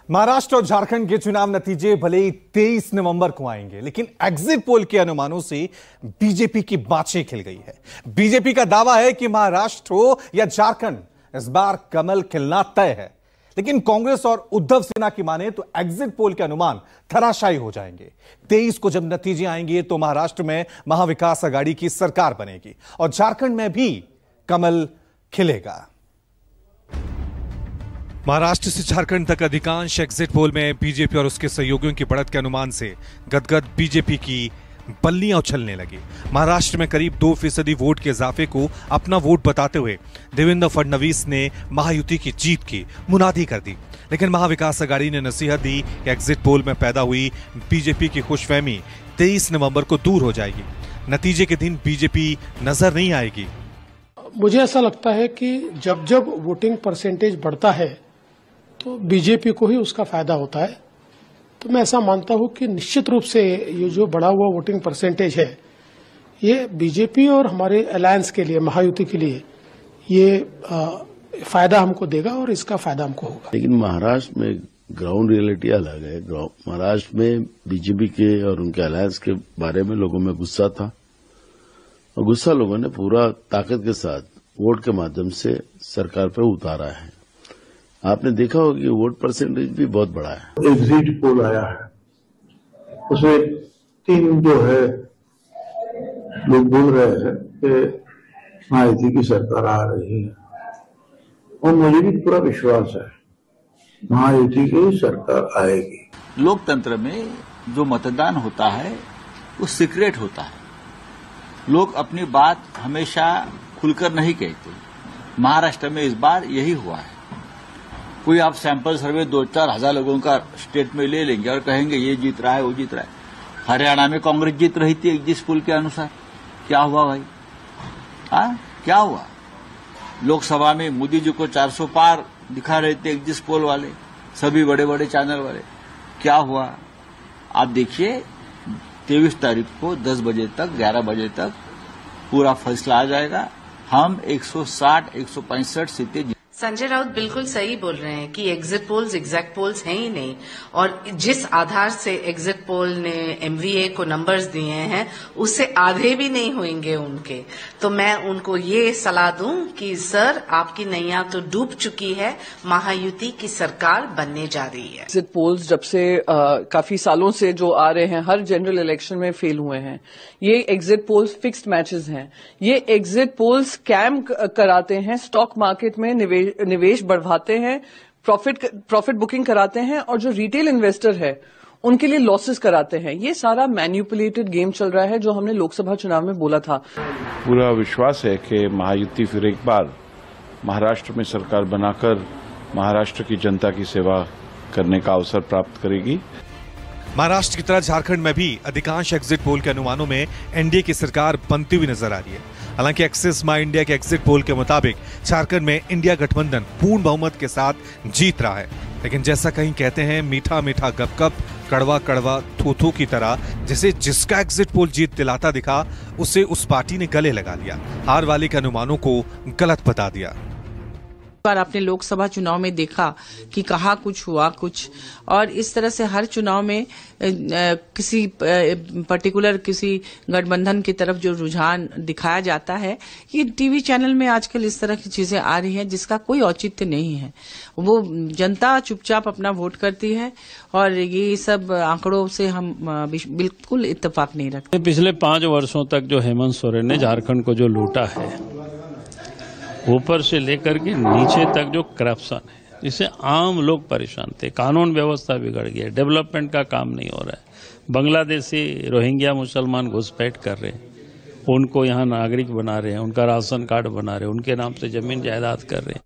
महाराष्ट्र और झारखंड के चुनाव नतीजे भले ही 23 नवंबर को आएंगे, लेकिन एग्जिट पोल के अनुमानों से बीजेपी की बाछें खिल गई है। बीजेपी का दावा है कि महाराष्ट्र हो या झारखंड, इस बार कमल खिलना तय है। लेकिन कांग्रेस और उद्धव सेना की माने तो एग्जिट पोल के अनुमान धराशायी हो जाएंगे। 23 को जब नतीजे आएंगे तो महाराष्ट्र में महाविकास आघाड़ी की सरकार बनेगी और झारखंड में भी कमल खिलेगा। महाराष्ट्र से झारखंड तक अधिकांश एग्जिट पोल में बीजेपी और उसके सहयोगियों की बढ़त के अनुमान से गदगद बीजेपी की बल्लियां उछलने लगी। महाराष्ट्र में करीब 2% वोट के इजाफे को अपना वोट बताते हुए देवेंद्र फडणवीस ने महायुति की जीत की मुनादी कर दी। लेकिन महाविकास आघाड़ी ने नसीहत दी कि एग्जिट पोल में पैदा हुई बीजेपी की खुशफहमी 23 नवंबर को दूर हो जाएगी। नतीजे के दिन बीजेपी नजर नहीं आएगी। मुझे ऐसा लगता है कि जब जब वोटिंग परसेंटेज बढ़ता है तो बीजेपी को ही उसका फायदा होता है। तो मैं ऐसा मानता हूं कि निश्चित रूप से ये जो बढ़ा हुआ वोटिंग परसेंटेज है, ये बीजेपी और हमारे अलायंस के लिए, महायुति के लिए ये फायदा हमको देगा और इसका फायदा हमको होगा। लेकिन महाराष्ट्र में ग्राउंड रियलिटी अलग है। महाराष्ट्र में बीजेपी के और उनके अलायंस के बारे में लोगों में गुस्सा था और गुस्सा लोगों ने पूरा ताकत के साथ वोट के माध्यम से सरकार पर उतारा है। आपने देखा होगा कि वोट परसेंटेज भी बहुत बड़ा है। एग्जिट पोल आया है, उसमें 3 जो है लोग बोल रहे हैं कि महायुति की सरकार आ रही है और मुझे भी पूरा विश्वास है महायुति की सरकार आएगी। लोकतंत्र में जो मतदान होता है वो सीक्रेट होता है। लोग अपनी बात हमेशा खुलकर नहीं कहते। महाराष्ट्र में इस बार यही हुआ है। कोई आप सैंपल सर्वे 2-4 हजार लोगों का स्टेट में ले लेंगे और कहेंगे ये जीत रहा है, वो जीत रहा है। हरियाणा में कांग्रेस जीत रही थी एग्जिट पोल के अनुसार। क्या हुआ भाई? क्या हुआ? लोकसभा में मोदी जी को 400 पार दिखा रहे थे एग्जिट पोल वाले, सभी बड़े बड़े चैनल वाले। क्या हुआ? आप देखिए 23 तारीख को 10 बजे तक, 11 बजे तक पूरा फैसला आ जाएगा। हम 160-165 सीटें। संजय राउत बिल्कुल सही बोल रहे हैं कि एग्जिट पोल्स एग्जैक्ट पोल्स हैं ही नहीं, और जिस आधार से एग्जिट पोल ने एमवीए को नंबर्स दिए हैं उससे आधे भी नहीं होंगे उनके। तो मैं उनको ये सलाह दूं कि सर, आपकी नैया तो डूब चुकी है, महायुति की सरकार बनने जा रही है। एग्जिट पोल्स जब से काफी सालों से जो आ रहे हैं, हर जनरल इलेक्शन में फेल हुए हैं। ये एग्जिट पोल्स फिक्स्ड मैचेस हैं। ये एग्जिट पोल्स स्कैम कराते हैं, स्टॉक मार्केट में निवेश बढ़वाते हैं, प्रॉफिट बुकिंग कराते हैं और जो रिटेल इन्वेस्टर है उनके लिए लॉसेस कराते हैं। ये सारा मैनिपुलेटेड गेम चल रहा है जो हमने लोकसभा चुनाव में बोला था। पूरा विश्वास है कि महायुति फिर एक बार महाराष्ट्र में सरकार बनाकर महाराष्ट्र की जनता की सेवा करने का अवसर प्राप्त करेगी। महाराष्ट्र की तरह झारखंड में भी अधिकांश एग्जिट पोल के अनुमानों में एनडीए की सरकार बनती हुई नजर आ रही है। हालांकि एक्सिस माई इंडिया के एग्जिट पोल के मुताबिक झारखंड में इंडिया गठबंधन पूर्ण बहुमत के साथ जीत रहा है। लेकिन जैसा कहीं कहते हैं, मीठा मीठा गपगप, कड़वा कड़वा थू थू की तरह, जैसे जिसका एग्जिट पोल जीत दिलाता दिखा उसे उस पार्टी ने गले लगा लिया, हार वाले के अनुमानों को गलत बता दिया। बार आपने लोकसभा चुनाव में देखा कि कहा कुछ हुआ कुछ, और इस तरह से हर चुनाव में किसी पर्टिकुलर किसी गठबंधन की तरफ जो रुझान दिखाया जाता है, ये टीवी चैनल में आजकल इस तरह की चीजें आ रही हैं जिसका कोई औचित्य नहीं है। वो जनता चुपचाप अपना वोट करती है और ये सब आंकड़ों से हम बिल्कुल इत्तेफाक नहीं रखते। पिछले 5 वर्षों तक जो हेमंत सोरेन ने झारखंड को जो लूटा है, ऊपर से लेकर के नीचे तक जो करप्शन है, जिससे आम लोग परेशान थे, कानून व्यवस्था बिगड़ गई है, डेवलपमेंट का काम नहीं हो रहा है। बांग्लादेशी रोहिंग्या मुसलमान घुसपैठ कर रहे हैं, उनको यहाँ नागरिक बना रहे हैं, उनका राशन कार्ड बना रहे हैं, उनके नाम से जमीन जायदाद कर रहे हैं।